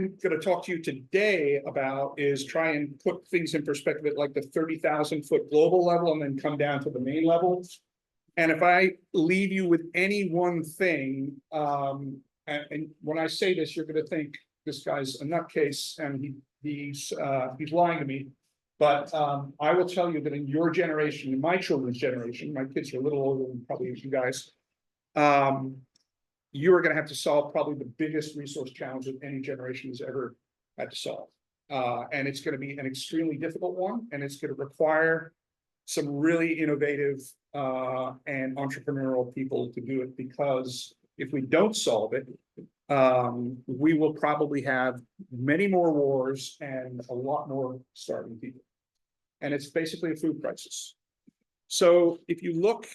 I'm going to talk to you today about is try and put things in perspective at like the 30,000 foot global level and then come down to the Maine level. And if I leave you with any one thing, and when I say this, you're going to think this guy's a nutcase and he's lying to me. But I will tell you that in your generation, in my children's generation, my kids are a little older than probably you guys, you are going to have to solve probably the biggest resource challenge that any generation has ever had to solve. And it's going to be an extremely difficult one, and it's going to require some really innovative and entrepreneurial people to do it, because if we don't solve it, we will probably have many more wars and a lot more starving people. And it's basically a food crisis. So if you look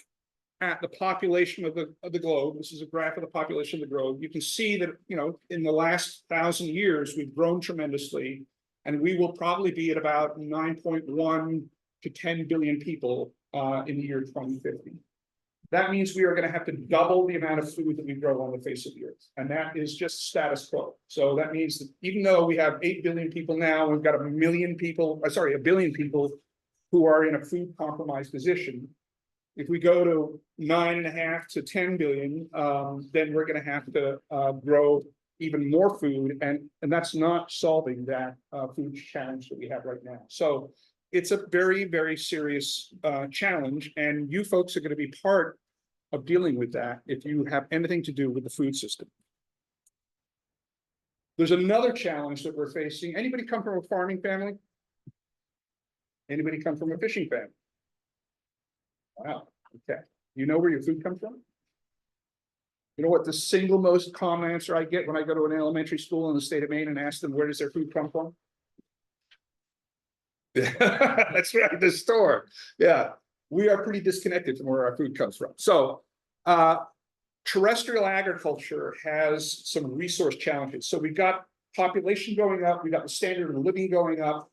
at the population of the globe, this is a graph of the population of the globe, you can see that, you know, in the last 1,000 years, we've grown tremendously, and we will probably be at about 9.1 to 10 billion people in the year 2050. That means we are going to have to double the amount of food that we grow on the face of the earth. And that is just status quo. So that means that even though we have 8 billion people now, we've got a billion people who are in a food compromised position. If we go to 9.5 to 10 billion, then we're going to have to grow even more food. And that's not solving that food challenge that we have right now. So it's a very, very serious challenge. And you folks are going to be part of dealing with that if you have anything to do with the food system. There's another challenge that we're facing. Anybody come from a farming family? Anybody come from a fishing family? Wow, okay. You know where your food comes from? You know what the single most common answer I get when I go to an elementary school in the state of Maine and ask them where does their food come from? That's right, the store. Yeah, we are pretty disconnected from where our food comes from. So terrestrial agriculture has some resource challenges. So we've got population going up, we've got the standard of living going up.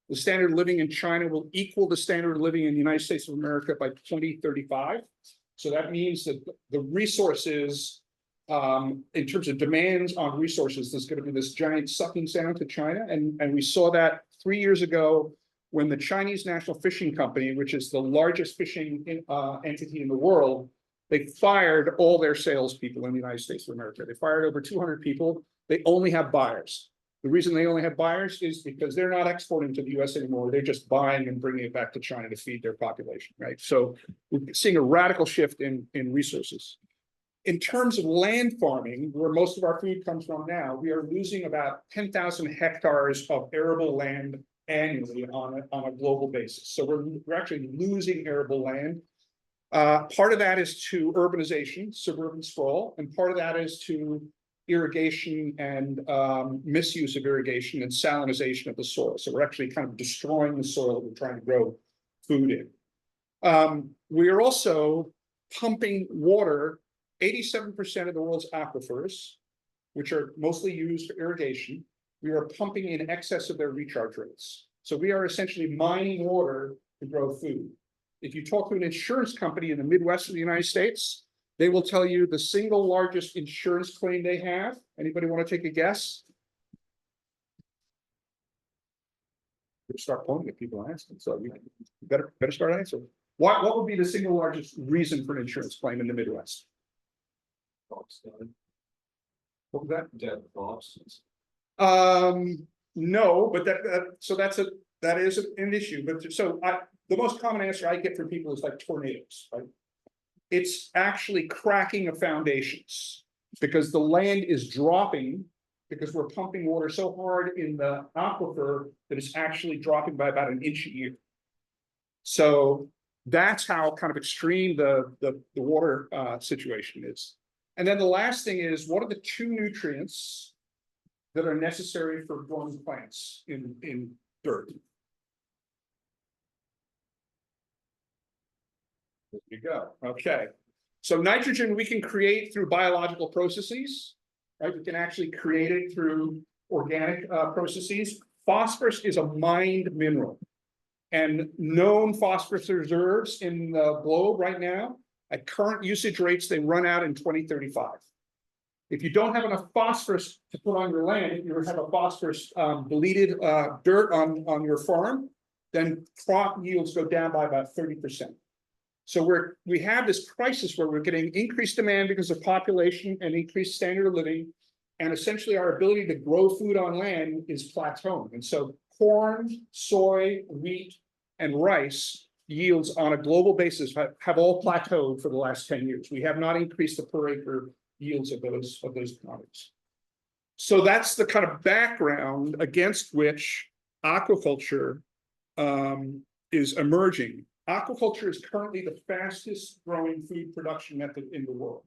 The standard of living in China will equal the standard of living in the United States of America by 2035. So that means that the resources, in terms of demands on resources, there's going to be this giant sucking sound to China. And we saw that 3 years ago when the Chinese National Fishing Company, which is the largest fishing entity in the world, they fired all their salespeople in the United States of America. They fired over 200 people. They only have buyers. The reason they only have buyers is because they're not exporting to the US anymore. They're just buying and bringing it back to China to feed their population, right? So we're seeing a radical shift in resources. In terms of land farming, where most of our food comes from now, we are losing about 10,000 hectares of arable land annually on a global basis. So we're actually losing arable land. Part of that is to urbanization, suburban sprawl, and part of that is to irrigation and misuse of irrigation and salinization of the soil. So we're actually kind of destroying the soil that we're trying to grow food in. We are also pumping water. 87% of the world's aquifers, which are mostly used for irrigation, we are pumping in excess of their recharge rates. So we are essentially mining water to grow food. If you talk to an insurance company in the Midwest of the United States, they will tell you the single largest insurance claim they have. Anybody want to take a guess? Start pointing at people and asking. So you better start answering. What would be the single largest reason for an insurance claim in the Midwest? What was that? Dead crops. No, but that is an issue. But so the most common answer I get from people is like tornadoes, right? It's actually cracking of foundations because the land is dropping because we're pumping water so hard in the aquifer that it's actually dropping by about 1 inch a year. So that's how kind of extreme the water situation is. And then the last thing is, what are the 2 nutrients that are necessary for growing plants in dirt? There you go. Okay. So nitrogen we can create through biological processes, right? We can actually create it through organic processes. Phosphorus is a mined mineral. And known phosphorus reserves in the globe right now, at current usage rates, they run out in 2035. If you don't have enough phosphorus to put on your land, if you have a phosphorus deleted dirt on your farm, then crop yields go down by about 30%. So we have this crisis where we're getting increased demand because of population and increased standard of living, and essentially our ability to grow food on land is plateauing. And so corn, soy, wheat, and rice yields on a global basis have all plateaued for the last 10 years. We have not increased the per acre yields of those commodities. So that's the kind of background against which aquaculture is emerging. Aquaculture is currently the fastest growing food production method in the world.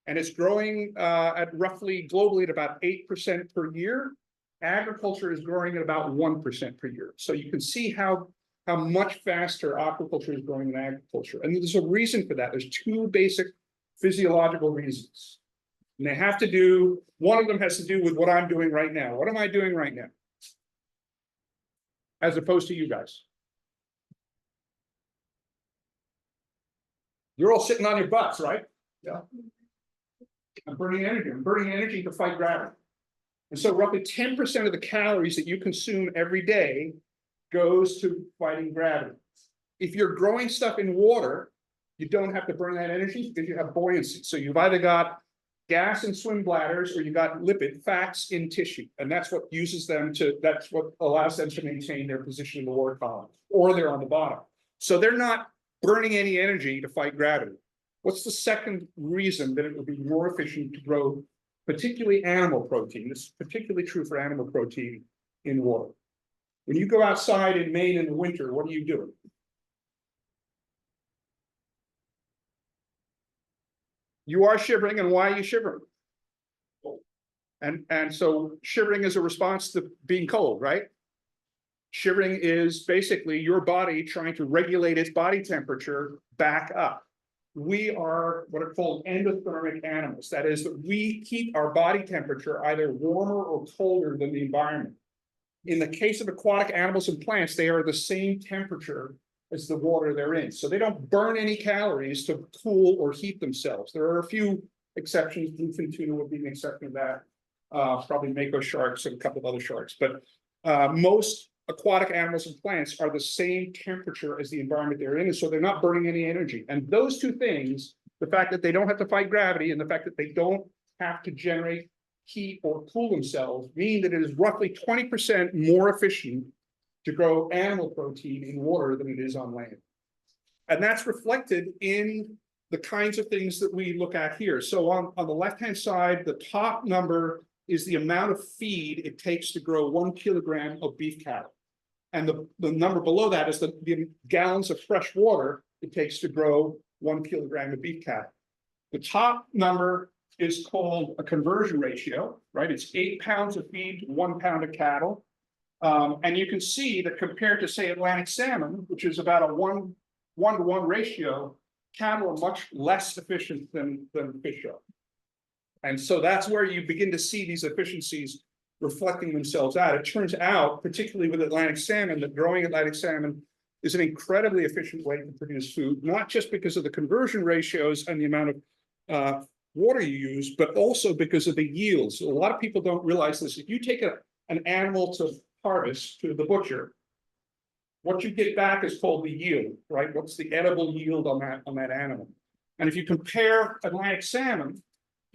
And it's growing at roughly globally at about 8% per year. Agriculture is growing at about 1% per year. So you can see how much faster aquaculture is growing than agriculture. And there's a reason for that. There's two basic physiological reasons. And they have to do, one of them has to do with what I'm doing right now. What am I doing right now? As opposed to you guys. You're all sitting on your butts, right? Yeah. I'm burning energy. I'm burning energy to fight gravity. And so roughly 10% of the calories that you consume every day goes to fighting gravity. If you're growing stuff in water, you don't have to burn that energy because you have buoyancy. So you've either got gas in swim bladders or you got lipid fats in tissue. And that's what that's what allows them to maintain their position in the water column, or they're on the bottom. So they're not burning any energy to fight gravity. What's the second reason that it would be more efficient to grow, particularly animal protein? This is particularly true for animal protein in water. When you go outside in Maine in the winter, what are you doing? You are shivering, and why are you shivering? And so shivering is a response to being cold, right? Shivering is basically your body trying to regulate its body temperature back up. We are what are called endothermic animals. That is, that we keep our body temperature either warmer or colder than the environment. In the case of aquatic animals and plants, they are the same temperature as the water they're in. So they don't burn any calories to cool or heat themselves. There are a few exceptions. Bluefin tuna would be an exception to that. Probably mako sharks and a couple of other sharks. But most aquatic animals and plants are the same temperature as the environment they're in, and so they're not burning any energy. And those two things, the fact that they don't have to fight gravity and the fact that they don't have to generate heat or cool themselves, mean that it is roughly 20% more efficient to grow animal protein in water than it is on land. And that's reflected in the kinds of things that we look at here. So on the left-hand side, the top number is the amount of feed it takes to grow 1 kilogram of beef cattle. And the number below that is the gallons of fresh water it takes to grow 1 kilogram of beef cattle. The top number is called a conversion ratio, right? It's 8 pounds of feed to 1 pound of cattle. And you can see that compared to, say, Atlantic salmon, which is about a one-to-one ratio, cattle are much less efficient than fish are. And so that's where you begin to see these efficiencies reflecting themselves out. It turns out, particularly with Atlantic salmon, that growing Atlantic salmon is an incredibly efficient way to produce food, not just because of the conversion ratios and the amount of water you use, but also because of the yields. A lot of people don't realize this. If you take an animal to harvest to the butcher, what you get back is called the yield, right? What's the edible yield on that animal? And if you compare Atlantic salmon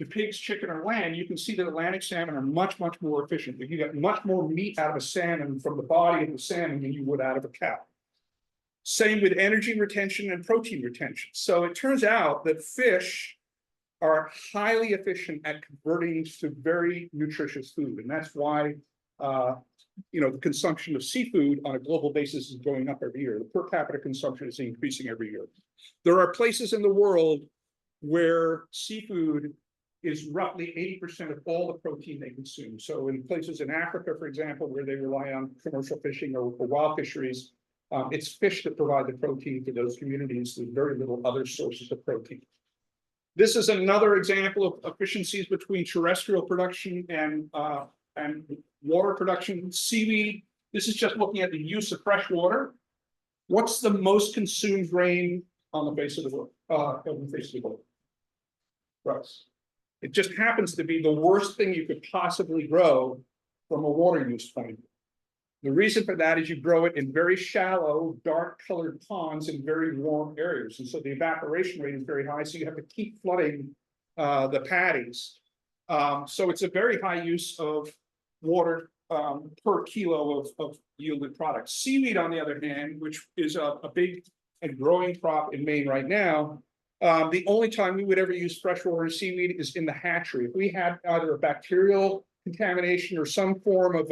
to pigs, chicken, or lamb, you can see that Atlantic salmon are much, much more efficient. You get much more meat out of a salmon from the body of the salmon than you would out of a cow. Same with energy retention and protein retention. So it turns out that fish are highly efficient at converting to very nutritious food. And that's why the consumption of seafood on a global basis is going up every year. The per capita consumption is increasing every year. There are places in the world where seafood is roughly 80% of all the protein they consume. So in places in Africa, for example, where they rely on commercial fishing or wild fisheries, it's fish that provide the protein for those communities. There's very little other sources of protein. This is another example of efficiencies between terrestrial production and water production. Seaweed, this is just looking at the use of fresh water. What's the most consumed grain on the face of the world? Rice. It just happens to be the worst thing you could possibly grow from a water use point of view. The reason for that is you grow it in very shallow, dark colored ponds in very warm areas. And so the evaporation rate is very high. So you have to keep flooding the paddies. So it's a very high use of water per kilo of yielded product. Seaweed, on the other hand, which is a big and growing crop in Maine right now, the only time we would ever use freshwater seaweed is in the hatchery. If we had either a bacterial contamination or some form of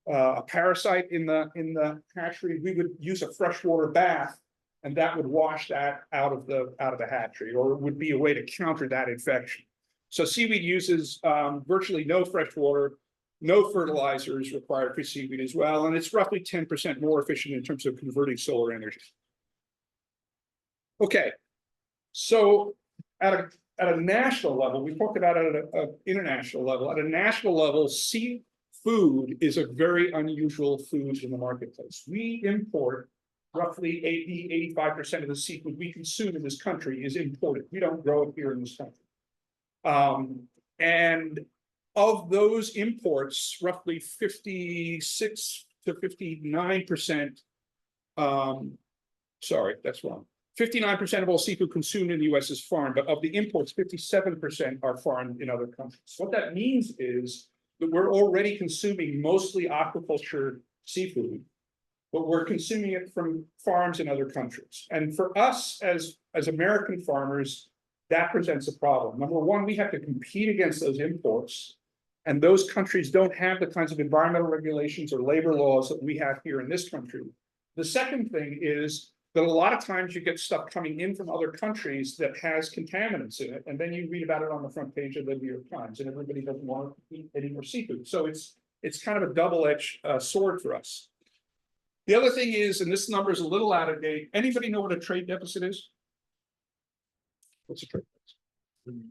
a parasite in the hatchery, we would use a freshwater bath, and that would wash that out of the hatchery, or it would be a way to counter that infection. So seaweed uses virtually no fresh water, no fertilizer is required for seaweed as well, and it's roughly 10% more efficient in terms of converting solar energy. Okay, so at a national level, we talked about it at an international level. At a national level, seafood is a very unusual food in the marketplace. We import roughly 85% of the seafood we consume in this country is imported. We don't grow it here in this country. And of those imports, roughly 56 to 59%, sorry, that's wrong. 59% of all seafood consumed in the US is foreign, but of the imports, 57% are foreign in other countries. What that means is that we're already consuming mostly aquaculture seafood, but we're consuming it from farms in other countries. And for us as American farmers, that presents a problem. Number one, we have to compete against those imports, and those countries don't have the kinds of environmental regulations or labor laws that we have here in this country. The second thing is that a lot of times you get stuff coming in from other countries that has contaminants in it, and then you read about it on the front page of the New York Times, and everybody doesn't want to eat any more seafood. So it's kind of a double-edged sword for us. The other thing is, and this number is a little out of date, anybody know what a trade deficit is? What's a trade deficit?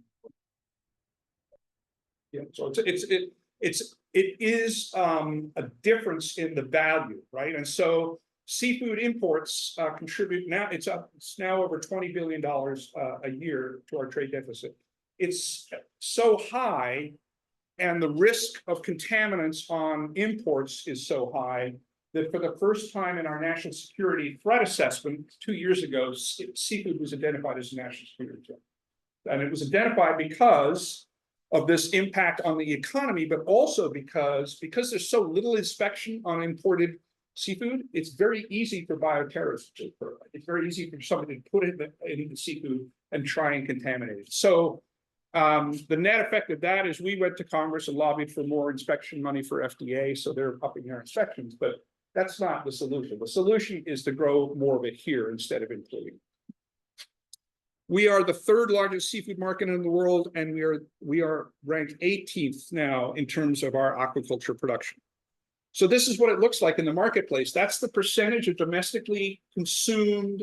Yeah, so it is a difference in the value, right? And so seafood imports contribute now. It's now over $20 billion a year to our trade deficit. It's so high, and the risk of contaminants on imports is so high that for the first time in our national security threat assessment 2 years ago, seafood was identified as a national security threat. And it was identified because of this impact on the economy, but also because there's so little inspection on imported seafood, it's very easy for bioterrorists to occur. It's very easy for somebody to put it in the seafood and try and contaminate it. So the net effect of that is we went to Congress and lobbied for more inspection money for FDA, so they're upping their inspections, but that's not the solution. The solution is to grow more of it here instead of importing. We are the third largest seafood market in the world, and we are ranked 18th now in terms of our aquaculture production. So this is what it looks like in the marketplace. That's the percentage of domestically consumed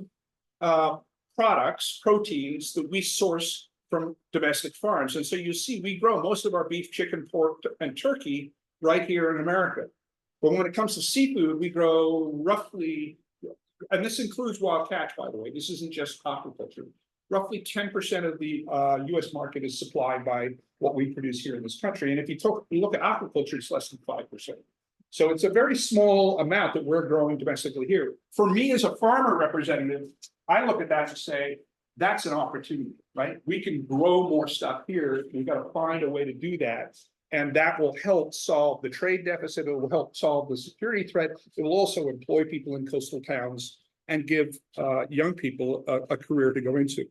products, proteins, that we source from domestic farms. And so you see, we grow most of our beef, chicken, pork, and turkey right here in America. But when it comes to seafood, we grow roughly, and this includes wild catch, by the way, this isn't just aquaculture. Roughly 10% of the US market is supplied by what we produce here in this country. And if you look at aquaculture, it's less than 5%. So it's a very small amount that we're growing domestically here. For me as a farmer representative, I look at that and say, that's an opportunity, right? We can grow more stuff here. We've got to find a way to do that. And that will help solve the trade deficit. It will help solve the security threat. It will also employ people in coastal towns and give young people a career to go into.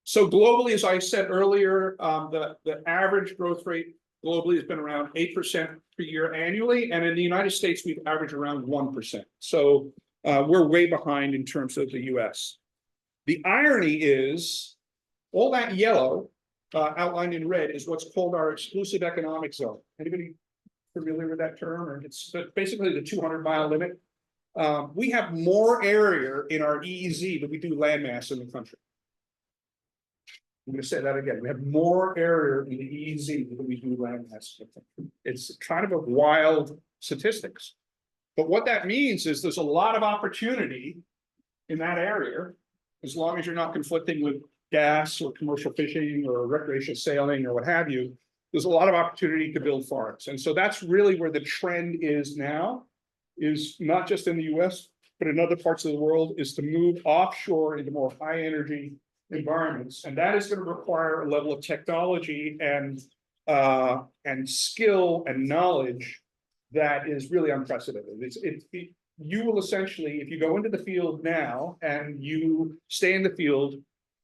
So globally, as I said earlier, the average growth rate globally has been around 8% per year annually, and in the United States, we've averaged around 1%. So we're way behind in terms of the US. The irony is, all that yellow outlined in red is what's called our exclusive economic zone. Anybody familiar with that term? Or it's basically the 200-mile limit. We have more area in our EEZ than we do landmass in the country. I'm going to say that again. We have more area in the EEZ than we do landmass in the country. It's kind of a wild statistics. But what that means is there's a lot of opportunity in that area, as long as you're not conflicting with gas or commercial fishing or recreational sailing or what have you, there's a lot of opportunity to build farms. And so that's really where the trend is now, is not just in the US, but in other parts of the world, is to move offshore into more high energy environments. And that is going to require a level of technology and skill and knowledge that is really unprecedented. You will essentially, if you go into the field now and you stay in the field,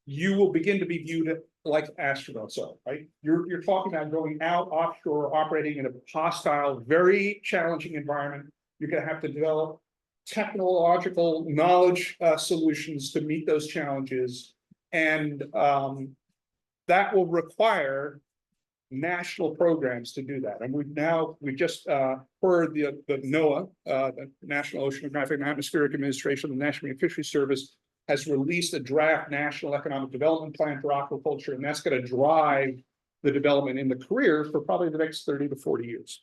you will begin to be viewed like astronauts are, right? You're talking about going out offshore, operating in a hostile, very challenging environment. You're going to have to develop technological knowledge solutions to meet those challenges. And that will require national programs to do that. And we've just heard the NOAA, the National Oceanographic and Atmospheric Administration, the National Marine Fisheries Service, has released a draft National Economic Development Plan for aquaculture, and that's going to drive the development in the career for probably the next 30 to 40 years.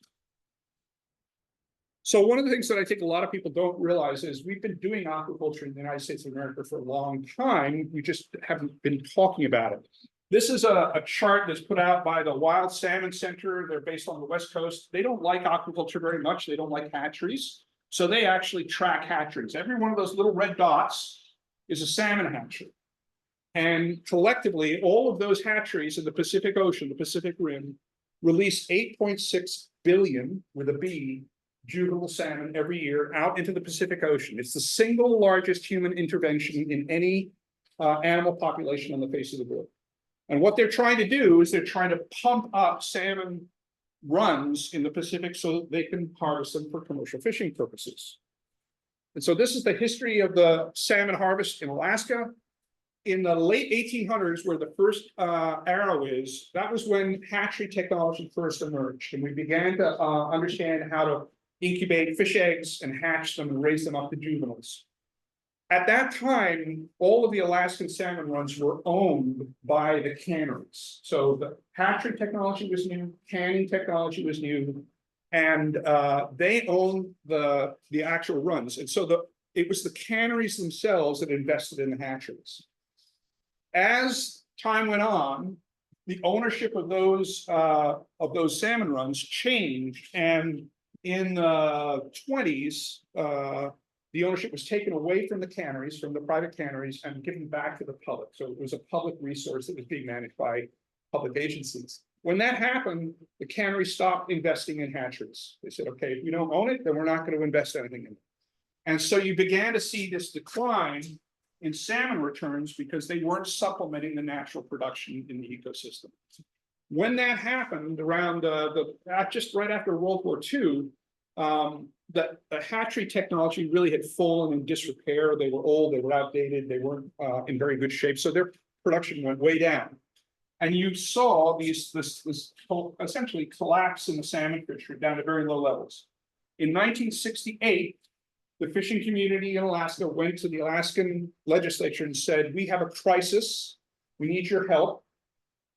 So one of the things that I think a lot of people don't realize is we've been doing aquaculture in the United States of America for a long time. We just haven't been talking about it. This is a chart that's put out by the Wild Salmon Center. They're based on the West Coast. They don't like aquaculture very much. They don't like hatcheries. So they actually track hatcheries. Every one of those little red dots is a salmon hatchery. And collectively, all of those hatcheries in the Pacific Ocean, the Pacific Rim, release 8.6 billion, with a B, juvenile salmon every year out into the Pacific Ocean. It's the single largest human intervention in any animal population on the face of the globe. And what they're trying to do is they're trying to pump up salmon runs in the Pacific so that they can harvest them for commercial fishing purposes. And so this is the history of the salmon harvest in Alaska. In the late 1800s, where the first arrow is, that was when hatchery technology first emerged. And we began to understand how to incubate fish eggs and hatch them and raise them up to juveniles. At that time, all of the Alaskan salmon runs were owned by the canneries. So the hatchery technology was new, canning technology was new, and they owned the actual runs. And so it was the canneries themselves that invested in the hatcheries. As time went on, the ownership of those salmon runs changed, and in the 20s, the ownership was taken away from the canneries, from the private canneries, and given back to the public. So it was a public resource that was being managed by public agencies. When that happened, the canneries stopped investing in hatcheries. They said, okay, if you don't own it, then we're not going to invest anything in it. And so you began to see this decline in salmon returns because they weren't supplementing the natural production in the ecosystem. When that happened around just right after World War II, the hatchery technology really had fallen in disrepair. They were old, they were outdated, they weren't in very good shape. So their production went way down. And you saw this essentially collapse in the salmon fishery down to very low levels. In 1968, the fishing community in Alaska went to the Alaskan legislature and said, we have a crisis, we need your help.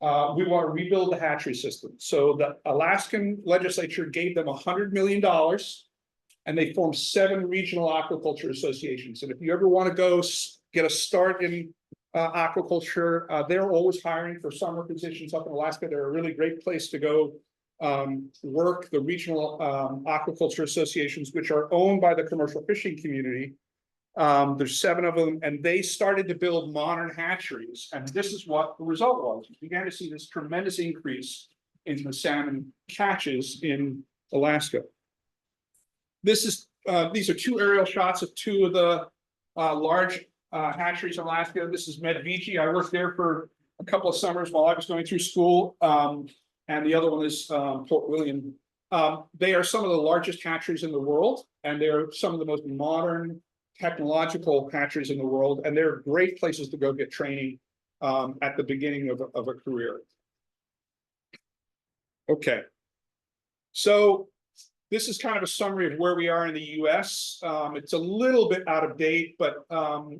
We want to rebuild the hatchery system. So the Alaskan legislature gave them $100 million, and they formed 7 regional aquaculture associations. And if you ever want to go get a start in aquaculture, they're always hiring for summer positions up in Alaska. They're a really great place to go work. The regional aquaculture associations, which are owned by the commercial fishing community. There's 7 of them, and they started to build modern hatcheries. And this is what the result was. We began to see this tremendous increase in the salmon catches in Alaska. These are 2 aerial shots of 2 of the large hatcheries in Alaska. This is Medvici. I worked there for a couple of summers while I was going through school. And the other one is Port William. They are some of the largest hatcheries in the world, and they're some of the most modern technological hatcheries in the world, and they're great places to go get training at the beginning of a career. Okay, so this is kind of a summary of where we are in the US. It's a little bit out of date, but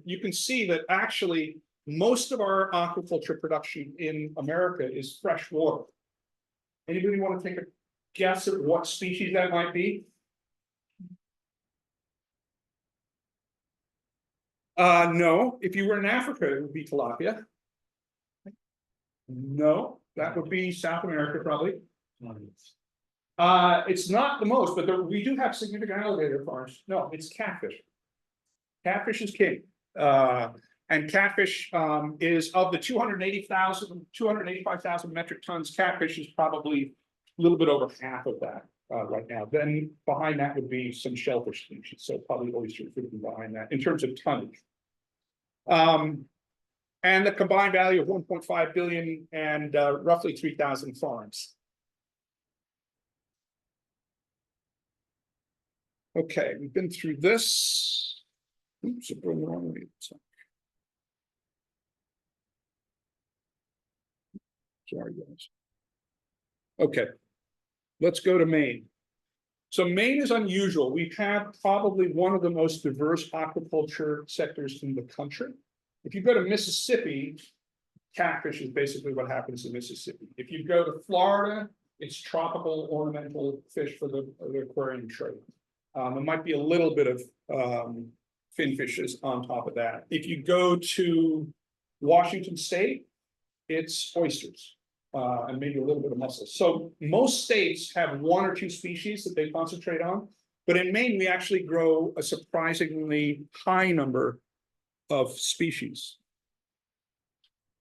you can see that actually most of our aquaculture production in America is freshwater. Anybody want to take a guess at what species that might be? No, if you were in Africa, it would be tilapia. No, that would be South America probably. It's not the most, but we do have significant alligator farms. No, it's catfish. Catfish is king. And catfish is of the 285,000 metric tons. Catfish is probably a little bit over half of that right now. Then behind that would be some shellfish species. So probably oysters would be behind that in terms of tonnage. And the combined value of 1.5 billion and roughly 3,000 farms. Okay, we've been through this. Oops, I'm going the wrong way. Sorry, guys. Okay, let's go to Maine. So Maine is unusual. We have probably one of the most diverse aquaculture sectors in the country. If you go to Mississippi, catfish is basically what happens in Mississippi. If you go to Florida, it's tropical ornamental fish for the aquarium trade. There might be a little bit of finfishes on top of that. If you go to Washington State, it's oysters and maybe a little bit of mussels. So most states have one or two species that they concentrate on, but in Maine, we actually grow a surprisingly high number of species.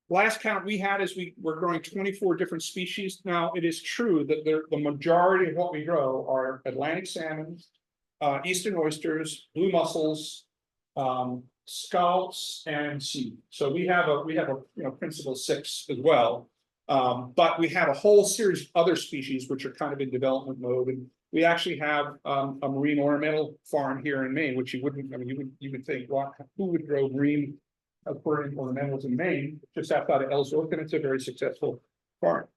Last count we had is we were growing 24 different species. Now, it is true that the majority of what we grow are Atlantic salmon, eastern oysters, blue mussels, scallops, and seaweed. So we have a principal 6 as well. But we have a whole series of other species which are kind of in development mode. And we actually have a marine ornamental farm here in Maine, which you wouldn't, I mean, you would think, well, who would grow marine aquarium ornamentals in Maine? Just outside of Ellsworth, and it's a very successful farm.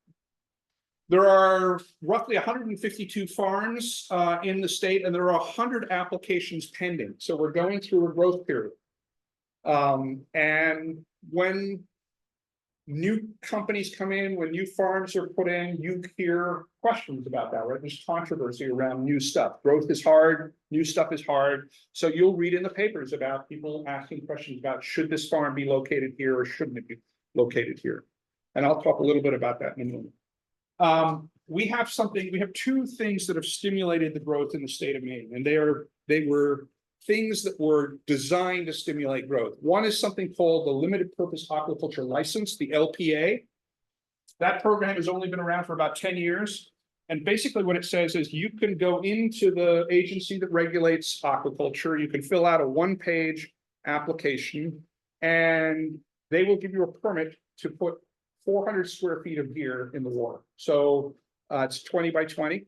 There are roughly 152 farms in the state, and there are 100 applications pending. So we're going through a growth period. And when new companies come in, when new farms are put in, you hear questions about that, right? There's controversy around new stuff. Growth is hard, new stuff is hard. So you'll read in the papers about people asking questions about, should this farm be located here or shouldn't it be located here? And I'll talk a little bit about that in a moment. We have 2 things that have stimulated the growth in the state of Maine, and they were things that were designed to stimulate growth. One is something called the Limited Purpose Aquaculture License, the LPA. That program has only been around for about 10 years. And basically what it says is you can go into the agency that regulates aquaculture, you can fill out a 1-page application, and they will give you a permit to put 400 square feet of gear in the water. So it's 20 by 20.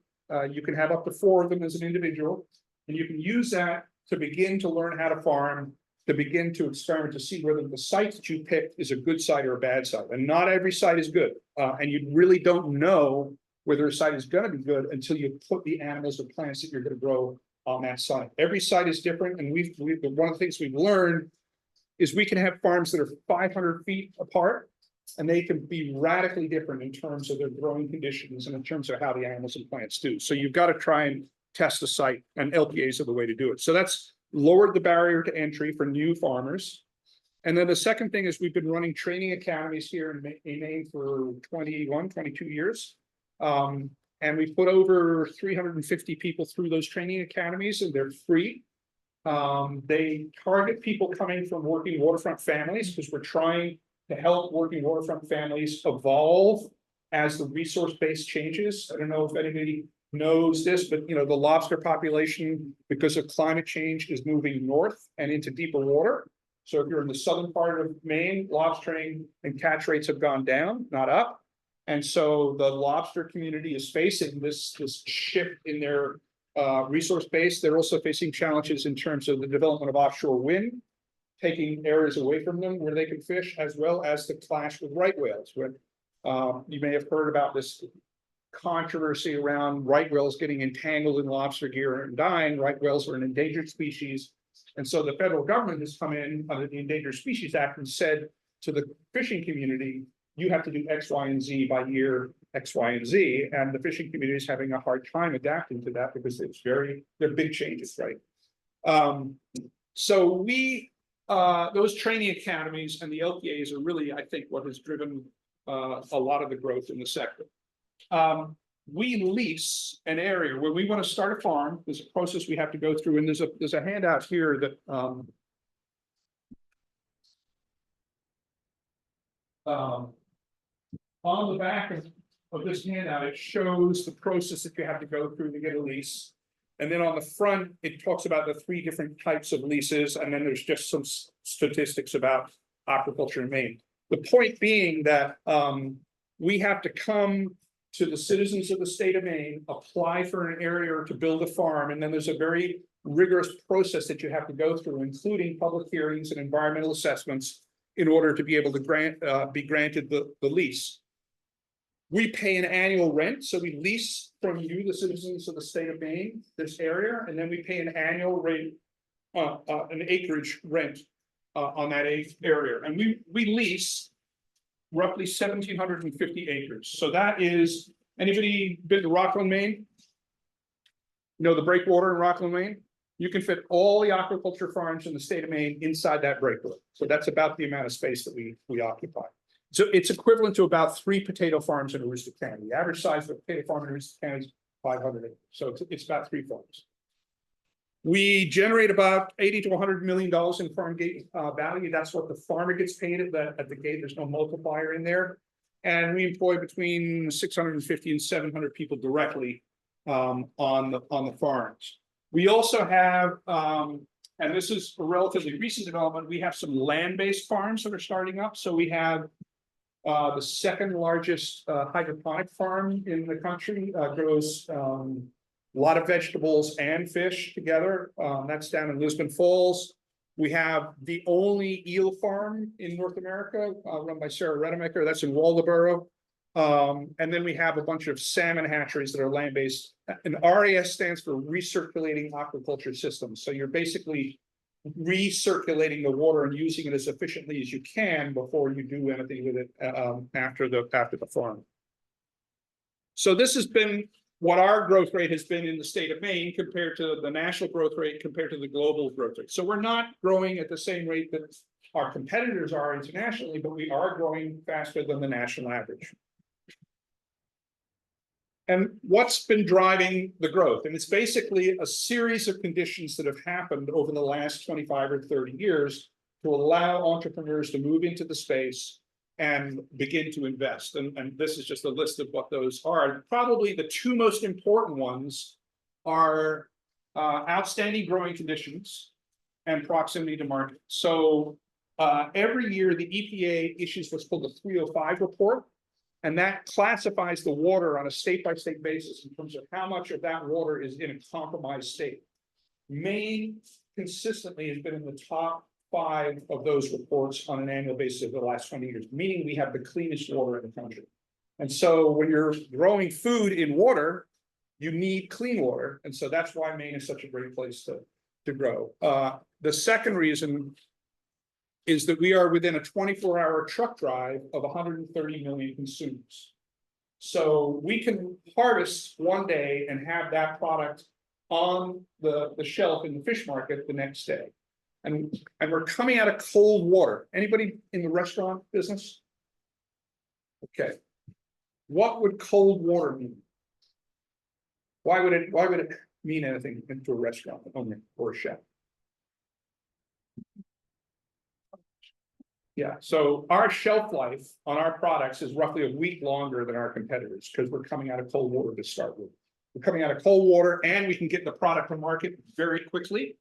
You can have up to 4 of them as an individual, and you can use that to begin to learn how to farm, to begin to experiment, to see whether the site that you picked is a good site or a bad site. And not every site is good. And you really don't know whether a site is going to be good until you put the animals or plants that you're going to grow on that site. Every site is different. And one of the things we've learned is we can have farms that are 500 feet apart, and they can be radically different in terms of their growing conditions and in terms of how the animals and plants do. So you've got to try and test the site, and LPAs are the way to do it. So that's lowered the barrier to entry for new farmers. And then the second thing is we've been running training academies here in Maine for 22 years. And we've put over 350 people through those training academies, and they're free. They target people coming from working waterfront families, because we're trying to help working waterfront families evolve as the resource base changes. I don't know if anybody knows this, but the lobster population, because of climate change, is moving north and into deeper water. So if you're in the southern part of Maine, lobstering and catch rates have gone down, not up. And so the lobster community is facing this shift in their resource base. They're also facing challenges in terms of the development of offshore wind, taking areas away from them where they can fish, as well as the clash with right whales. You may have heard about this controversy around right whales getting entangled in lobster gear and dying. Right whales are an endangered species. And so the federal government has come in under the Endangered Species Act and said to the fishing community, you have to do X, Y, and Z by year X, Y, and Z. And the fishing community is having a hard time adapting to that because they're big changes, right? So those training academies and the LPAs are really, I think, what has driven a lot of the growth in the sector. We lease an area where we want to start a farm. There's a process we have to go through, and there's a handout here that on the back of this handout, it shows the process that you have to go through to get a lease. And then on the front, it talks about the 3 different types of leases, and then there's just some statistics about aquaculture in Maine. The point being that we have to come to the citizens of the state of Maine, apply for an area to build a farm, and then there's a very rigorous process that you have to go through, including public hearings and environmental assessments, in order to be able to be granted the lease. We pay an annual rent, so we lease from you, the citizens of the state of Maine, this area, and then we pay an annual rate, an acreage rent on that area. And we lease roughly 1,750 acres. So that is, anybody been to Rockland, Maine? You know the breakwater in Rockland, Maine? You can fit all the aquaculture farms in the state of Maine inside that breakwater. So that's about the amount of space that we occupy. So it's equivalent to about 3 potato farms in Aroostook County. The average size of a potato farm in Aroostook County is 500 acres. So it's about 3 farms. We generate about $80 to $100 million in farm gate value. That's what the farmer gets paid at the gate. There's no multiplier in there. And we employ between 650 and 700 people directly on the farms. We also have, and this is a relatively recent development, we have some land-based farms that are starting up. So we have the 2nd largest hydroponic farm in the country, grows a lot of vegetables and fish together. That's down in Lisbon Falls. We have the only eel farm in North America, run by Sarah Redemacher. That's in Waldoboro. And then we have a bunch of salmon hatcheries that are land-based. And RAS stands for Recirculating Aquaculture Systems. So you're basically recirculating the water and using it as efficiently as you can before you do anything with it after the farm. So this has been what our growth rate has been in the state of Maine compared to the national growth rate, compared to the global growth rate. So we're not growing at the same rate that our competitors are internationally, but we are growing faster than the national average. And what's been driving the growth? And it's basically a series of conditions that have happened over the last 25 or 30 years to allow entrepreneurs to move into the space and begin to invest. And this is just a list of what those are. Probably the 2 most important ones are outstanding growing conditions and proximity to market. So every year the EPA issues what's called the 305 report. And that classifies the water on a state-by-state basis in terms of how much of that water is in a compromised state. Maine consistently has been in the top 5 of those reports on an annual basis over the last 20 years, meaning we have the cleanest water in the country. And so when you're growing food in water, you need clean water. And so that's why Maine is such a great place to grow. The second reason is that we are within a 24-hour truck drive of 130 million consumers. So we can harvest one day and have that product on the shelf in the fish market the next day. And we're coming out of cold water. Anybody in the restaurant business? Okay. What would cold water mean? Why would it mean anything into a restaurant owner or a chef? Yeah, so our shelf life on our products is roughly a week longer than our competitors because we're coming out of cold water to start with. We're coming out of cold water and we can get the product to market very quickly.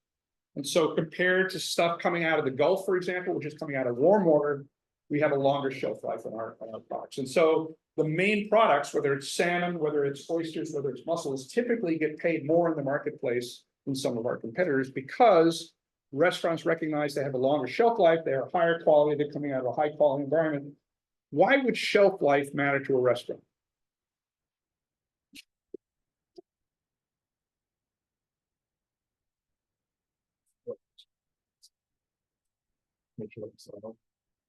And so compared to stuff coming out of the Gulf, for example, which is coming out of warm water, we have a longer shelf life on our products. And so the main products, whether it's salmon, whether it's oysters, whether it's mussels, typically get paid more in the marketplace than some of our competitors because restaurants recognize they have a longer shelf life, they are higher quality, they're coming out of a high quality environment. Why would shelf life matter to a restaurant?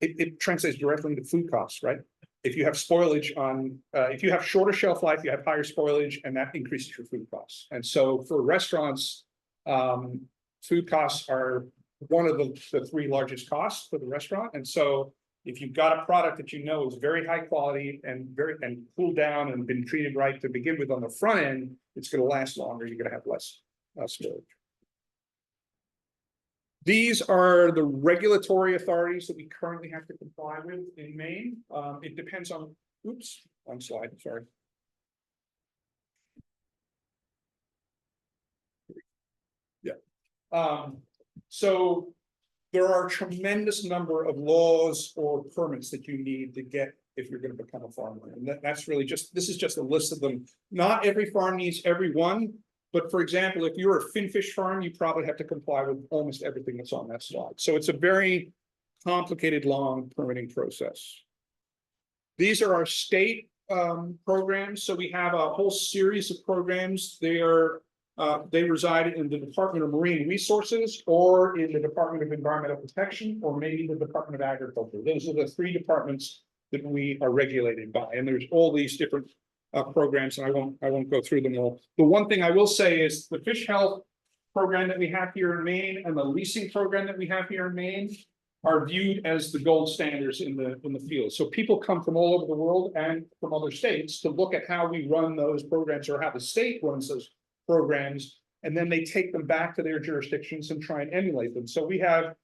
It translates directly into food costs, right? If you have spoilage on, if you have shorter shelf life, you have higher spoilage, and that increases your food costs. And so for restaurants, food costs are one of the 3 largest costs for the restaurant. And so If you've got a product that you know is very high quality and cooled down and been treated right to begin with on the front end, it's going to last longer. You're going to have less storage. These are the regulatory authorities that we currently have to comply with in Maine. It depends on, oops, one slide, sorry. Yeah. So there are a tremendous number of laws or permits that you need to get if you're going to become a farmer. And that's really this is just a list of them. Not every farm needs every one. But for example, if you're a finfish farm, you probably have to comply with almost everything that's on that slide. So it's a very complicated, long permitting process. These are our state programs. So we have a whole series of programs. They reside in the Department of Marine Resources or in the Department of Environmental Protection or maybe the Department of Agriculture. Those are the three departments that we are regulated by. And there's all these different programs, and I won't go through them all. The one thing I will say is the fish health program that we have here in Maine and the leasing program that we have here in Maine are viewed as the gold standards in the field. So people come from all over the world and from other states to look at how we run those programs or how the state runs those programs, and then they take them back to their jurisdictions and try and emulate them. So we have,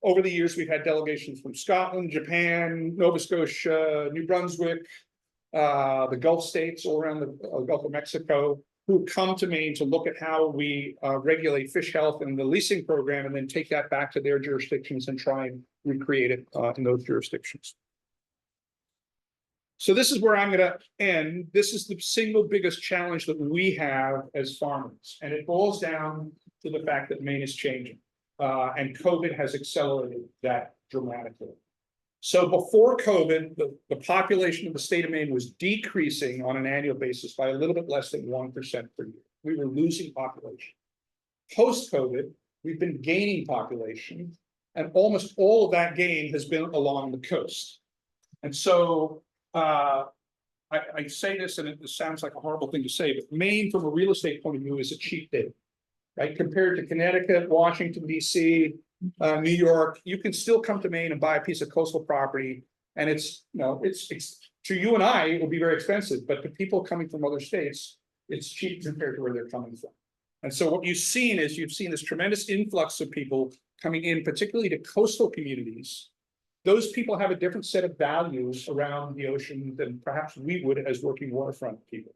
over the years, we've had delegations from Scotland, Japan, Nova Scotia, New Brunswick, the Gulf states all around the Gulf of Mexico, who come to Maine to look at how we regulate fish health in the leasing program and then take that back to their jurisdictions and try and recreate it in those jurisdictions. So this is where I'm going to end. This is the single biggest challenge that we have as farmers. And it boils down to the fact that Maine is changing. And COVID has accelerated that dramatically. So before COVID, the population of the state of Maine was decreasing on an annual basis by a little bit less than 1% per year. We were losing population. Post-COVID, we've been gaining population, and almost all of that gain has been along the coast. And so I say this, and it sounds like a horrible thing to say, but Maine, from a real estate point of view, is a cheap date, right? Compared to Connecticut, Washington, D.C., New York, you can still come to Maine and buy a piece of coastal property, and it's to you and I, it will be very expensive, but to people coming from other states, it's cheap compared to where they're coming from. And so what you've seen this tremendous influx of people coming in, particularly to coastal communities. Those people have a different set of values around the ocean than perhaps we would as working waterfront people.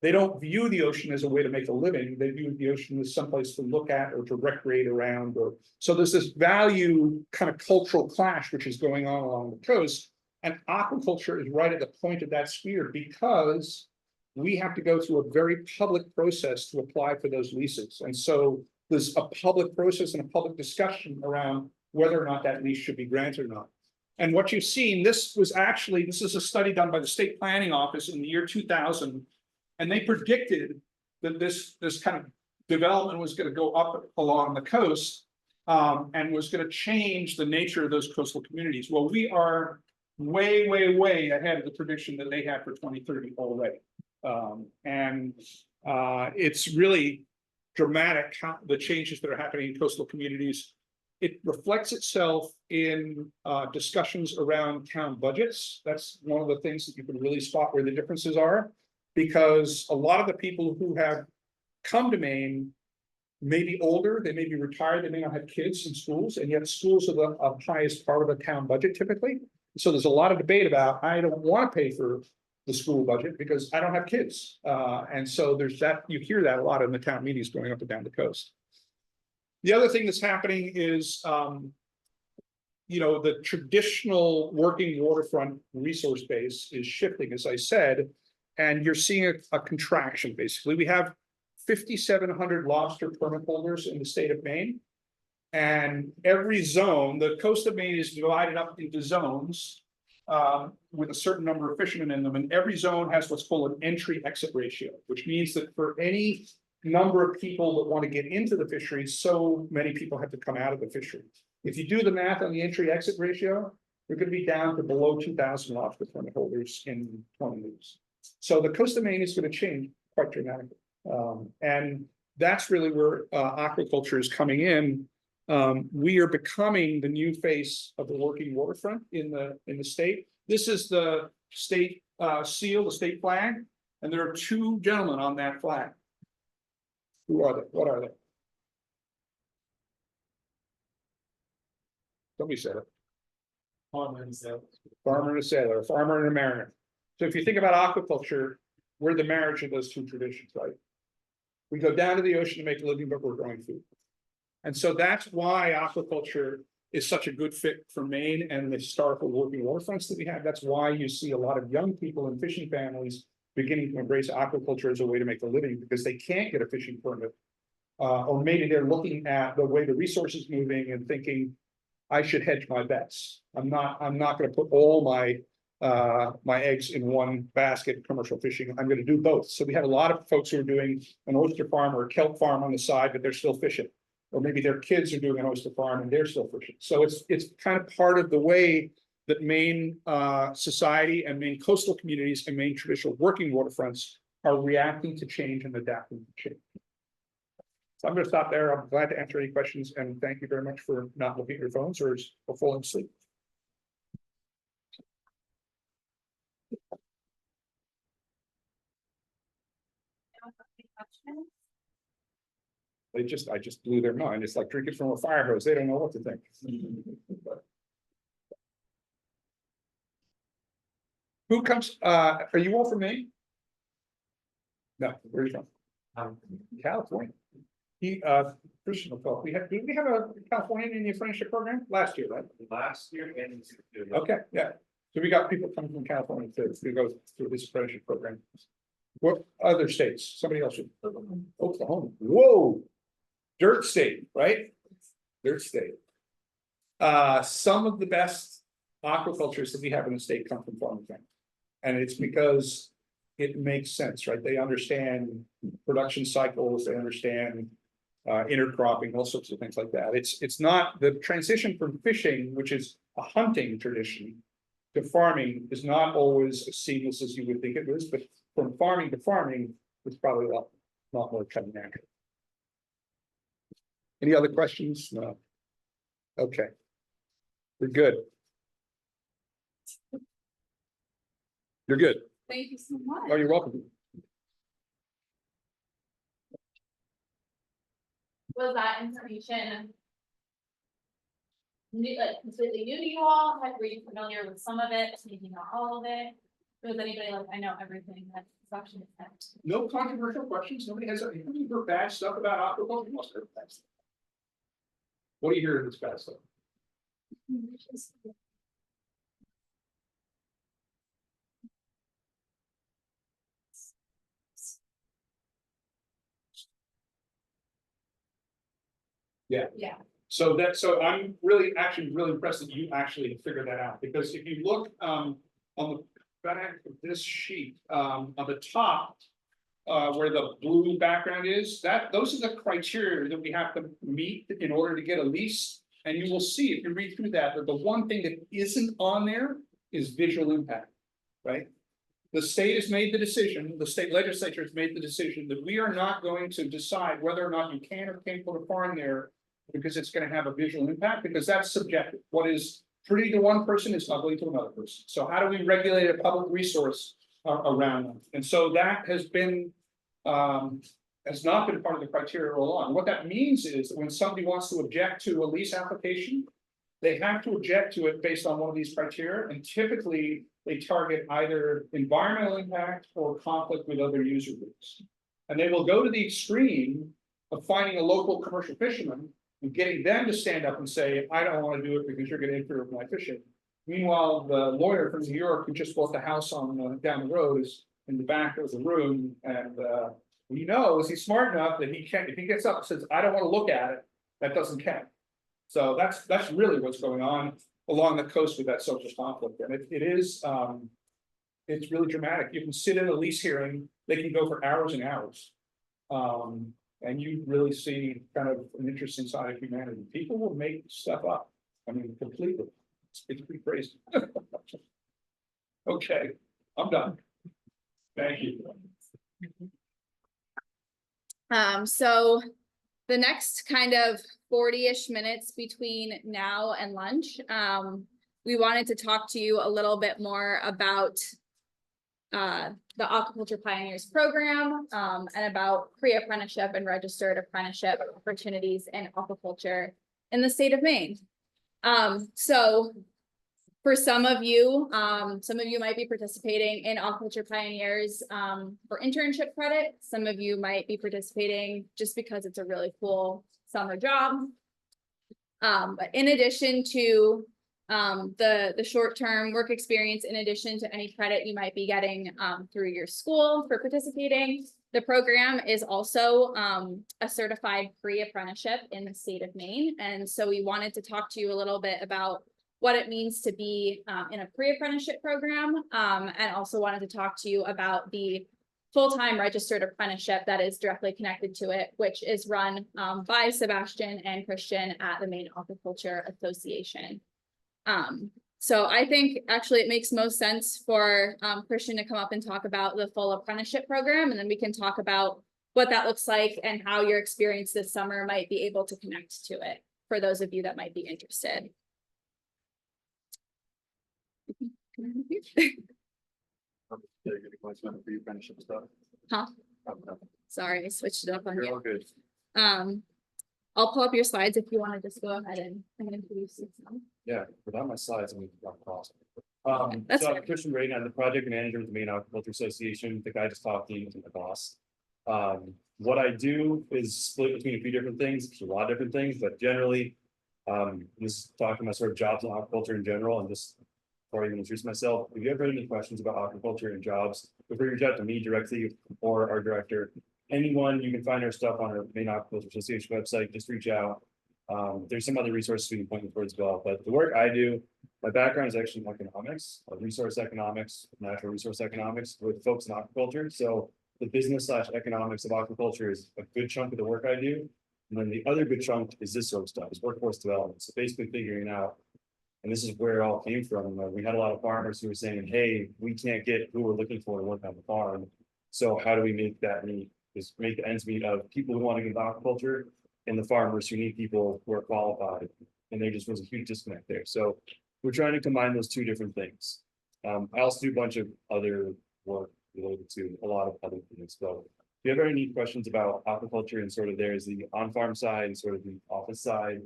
They don't view the ocean as a way to make a living. They view the ocean as someplace to look at or to recreate around. So there's this value kind of cultural clash which is going on along the coast. And aquaculture is right at the point of that sphere because we have to go through a very public process to apply for those leases. And so there's a public process and a public discussion around whether or not that lease should be granted or not. And what you've seen, this is a study done by the State Planning Office in the year 2000. And they predicted that this kind of development was going to go up along the coast and was going to change the nature of those coastal communities. Well, we are way, way, way ahead of the prediction that they had for 2030 already. It's really dramatic how the changes that are happening in coastal communities. It reflects itself in discussions around town budgets. That's one of the things that you can really spot where the differences are. Because a lot of the people who have come to Maine may be older, they may be retired, they may not have kids in schools, and yet schools are the highest part of the town budget typically. So there's a lot of debate about, I don't want to pay for the school budget because I don't have kids. And so there's that, you hear that a lot in the town meetings going up and down the coast. The other thing that's happening is, the traditional working waterfront resource base is shifting, as I said. And you're seeing a contraction, basically. We have 5,700 lobster permit holders in the state of Maine. And every zone, the coast of Maine is divided up into zones with a certain number of fishermen in them. And every zone has what's called an entry-exit ratio, which means that for any number of people that want to get into the fishery, so many people have to come out of the fishery. If you do the math on the entry-exit ratio, we're going to be down to below 2,000 lobster permit holders in 20 years. So the coast of Maine is going to change quite dramatically. And that's really where aquaculture is coming in. We are becoming the new face of the working waterfront in the state. This is the state seal, the state flag, and there are two gentlemen on that flag. Who are they? What are they? Somebody said it. Farmer and a sailor. Farmer and a sailor, a farmer and a mariner. So if you think about aquaculture, we're the marriage of those two traditions, right? We go down to the ocean to make a living, but we're growing food. And so that's why aquaculture is such a good fit for Maine and the historical working waterfronts that we have. That's why you see a lot of young people in fishing families beginning to embrace aquaculture as a way to make a living because they can't get a fishing permit. Or maybe they're looking at the way the resource is moving and thinking, I should hedge my bets. I'm not going to put all my eggs in one basket, commercial fishing. I'm going to do both. So we have a lot of folks who are doing an oyster farm or a kelp farm on the side, but they're still fishing. Or maybe their kids are doing an oyster farm and they're still fishing. So it's kind of part of the way that Maine society and Maine coastal communities and Maine traditional working waterfronts are reacting to change and adapting to change. So I'm going to stop there. I'm glad to answer any questions, and thank you very much for not looking at your phones or falling asleep. I just blew their mind. It's like drinking from a fire hose. They don't know what to think. Who comes? Are you all from Maine? No, where are you from? California. Christian will did we have a Californian in the apprenticeship program last year, right? Last year and okay, yeah. So we got people coming from California to go through this apprenticeship program. What other states? Somebody else should. Oklahoma. Whoa, dirt state, right? Dirt state. Some of the best aquacultures that we have in the state come from farming families, and it's because it makes sense, right? They understand production cycles. They understand intercropping, all sorts of things like that. It's not the transition from fishing, which is a hunting tradition, to farming is not always as seamless as you would think it was, but from farming to farming, it's probably a lot more cutting natural. Any other questions? No. Okay. We're good. You're good. Thank you so much. Oh, you're welcome. Was that information new, like completely new to you all? Were you familiar with some of it, maybe not all of it? Was anybody like, I know everything that Sebastian said? No controversial questions. Nobody has any bad stuff about aquaculture. What do you hear that's bad stuff? Yeah. So I'm really impressed that you actually figured that out, because if you look on the back of this sheet, on the top, where the blue background is, those are the criteria that we have to meet in order to get a lease. And you will see if you read through that the one thing that isn't on there is visual impact, right? The state has made the decision, the state legislature has made the decision that we are not going to decide whether or not you can or can't put a farm there because it's going to have a visual impact, because that's subjective. What is pretty to one person is ugly to another person. So how do we regulate a public resource around them? And so that has been, has not been part of the criteria all along. What that means is that when somebody wants to object to a lease application, they have to object to it based on one of these criteria, and typically they target either environmental impact or conflict with other user groups. And they will go to the extreme of finding a local commercial fisherman and getting them to stand up and say, I don't want to do it because you're going to interfere with my fishing. Meanwhile, the lawyer from New York who just bought the house on down the road is in the back of the room, and he knows he's smart enough that he can't. If he gets up and says, I don't want to look at it, that doesn't count. So that's really what's going on along the coast with that social conflict, and it is it's really dramatic. You can sit in a lease hearing; they can go for hours and hours, and you really see kind of an interesting side of humanity. People will make stuff up. I mean, completely. It's pretty crazy. Okay, I'm done. Thank you. So the next kind of 40-ish minutes between now and lunch, we wanted to talk to you a little bit more about the Aquaculture Pioneers Program, and about pre-apprenticeship and registered apprenticeship opportunities in aquaculture in the state of Maine. So for some of you might be participating in Aquaculture Pioneers for internship credit. Some of you might be participating just because it's a really cool summer job. But in addition to the short-term work experience, in addition to any credit you might be getting through your school for participating, the program is also a certified pre-apprenticeship in the state of Maine. And so we wanted to talk to you a little bit about what it means to be in a pre-apprenticeship program, and also wanted to talk to you about the full-time registered apprenticeship that is directly connected to it, which is run by Sebastian and Christian at the Maine Aquaculture Association. So I think actually it makes most sense for Christian to come up and talk about the full apprenticeship program, and then we can talk about what that looks like and how your experience this summer might be able to connect to it for those of you that might be interested. Huh? Sorry, I switched it up on you. Good. I'll pull up your slides if you want to just go ahead and introduce yourself. Yeah, without my slides, I'm gonna drop across. That's So fair. I'm Christian Brayden, I'm the project manager with the Maine Aquaculture Association, the guy just talking to my boss. What I do is split between a few different things, a lot of different things, but generally, just talking about sort of jobs in aquaculture in general, and just before I even introduce myself, if you ever have any questions about aquaculture and jobs, feel free to reach out to me directly or our director. Anyone, you can find our stuff on our Maine Aquaculture Association website, just reach out. There's some other resources we can point you towards as well, but the work I do, my background is actually in economics, resource economics, natural resource economics with folks in aquaculture. So the business/economics of aquaculture is a good chunk of the work I do. And then the other good chunk is this sort of stuff, is workforce development. So basically figuring out, and this is where it all came from. We had a lot of farmers who were saying, hey, we can't get who we're looking for to work on the farm. So how do we make that meet? Is make the ends meet of people who want to get into aquaculture and the farmers who need people who are qualified. And there just was a huge disconnect there. So we're trying to combine those two different things. I also do a bunch of other work related to a lot of other things. So if you ever any questions about aquaculture and sort of there's the on-farm side and sort of the office side,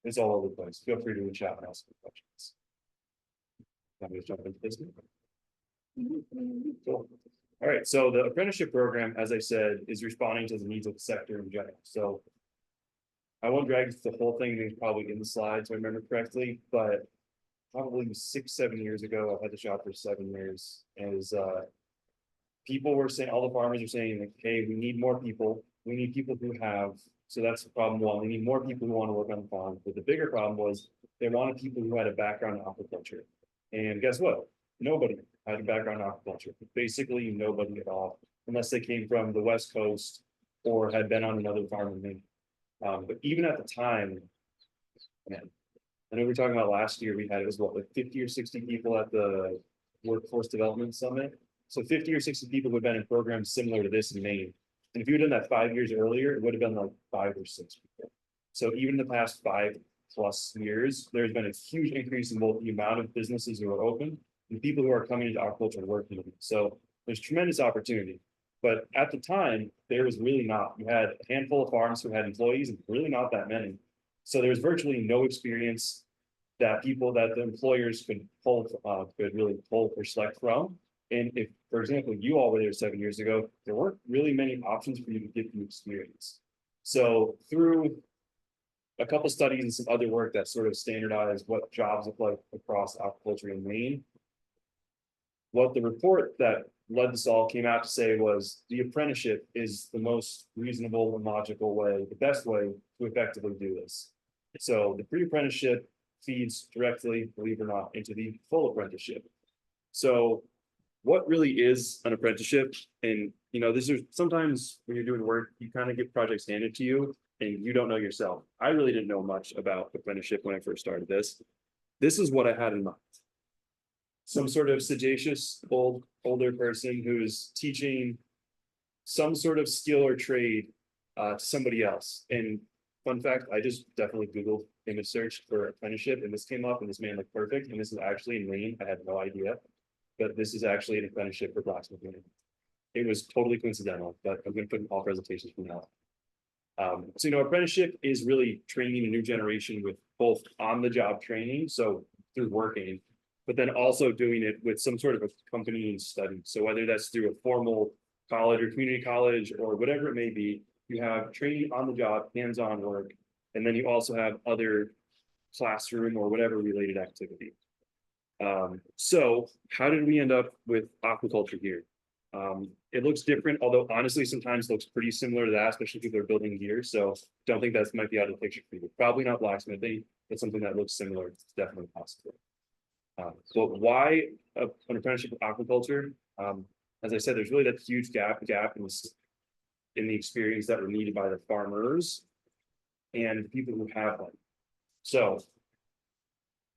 it's all over the place. Feel free to reach out and ask me questions. I'm going to jump into this. Cool. All right, so the apprenticeship program, as I said, is responding to the needs of the sector in general. So I won't drag the whole thing, it's probably in the slides, if I remember correctly, but probably 6-7 years ago, I've had the shop for 7 years, as people were saying, all the farmers are saying, like, hey, we need more people. We need people who have, so that's problem one. We need more people who want to work on the farm. But the bigger problem was they wanted people who had a background in aquaculture. And guess what? Nobody had a background in aquaculture. Basically, nobody at all, unless they came from the West Coast or had been on another farm in Maine. But even at the time, man, I know we were talking about last year, we had, it was what, like 50 or 60 people at the Workforce Development Summit. So 50 or 60 people who had been in programs similar to this in Maine. And if you had done that 5 years earlier, it would have been like 5 or 6 people. So even in the past 5+ years, there's been a huge increase in both the amount of businesses who are open and people who are coming into aquaculture and working. So there's tremendous opportunity. But at the time, there was really not. You had a handful of farms who had employees and really not that many. So there was virtually no experience that people that the employers could really pull or select from. And if, for example, you all were there 7 years ago, there weren't really many options for you to get the experience. So through a couple studies and some other work that sort of standardized what jobs look like across aquaculture in Maine, what the report that led this all came out to say was the apprenticeship is the most reasonable and logical way, the best way to effectively do this. So the pre-apprenticeship feeds directly, believe it or not, into the full apprenticeship. So what really is an apprenticeship? And you know, this is sometimes when you're doing work, you kind of get projects handed to you and you don't know yourself. I really didn't know much about apprenticeship when I first started this. This is what I had in mind. Some sort of sagacious older person who's teaching some sort of skill or trade to somebody else. And fun fact, I just definitely Googled image search for apprenticeship and this came up and this man looked perfect. And this is actually in Maine. I had no idea, but this is actually an apprenticeship for blacksmith Maine. It was totally coincidental, but I'm going to put in all presentations from now on. So, apprenticeship is really training a new generation with both on-the-job training, so through working, but then also doing it with some sort of accompanying study. So whether that's through a formal college or community college or whatever it may be, you have training on the job, hands-on work, and then you also have other classroom or whatever related activity. So how did we end up with aquaculture here? It looks different, although honestly, sometimes looks pretty similar to that, especially if people are building gear. So don't think that might be out of the picture for you. Probably not blacksmithing, but something that looks similar. It's definitely possible. So why an apprenticeship with aquaculture? As I said, there's really that huge gap in the experience that were needed by the farmers and the people who have them. So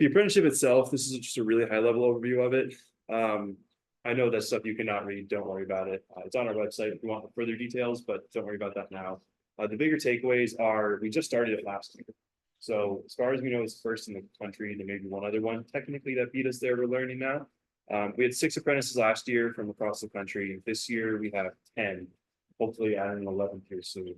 the apprenticeship itself, this is just a really high level overview of it. I know that's stuff you cannot read, don't worry about it. It's on our website if you want further details, but don't worry about that now. The bigger takeaways are, we just started it last year. So as far as we know, it's first in the country, there may be one other one technically that beat us there, we're learning now. We had 6 apprentices last year from across the country. This year we have 10, hopefully adding 11th here soon.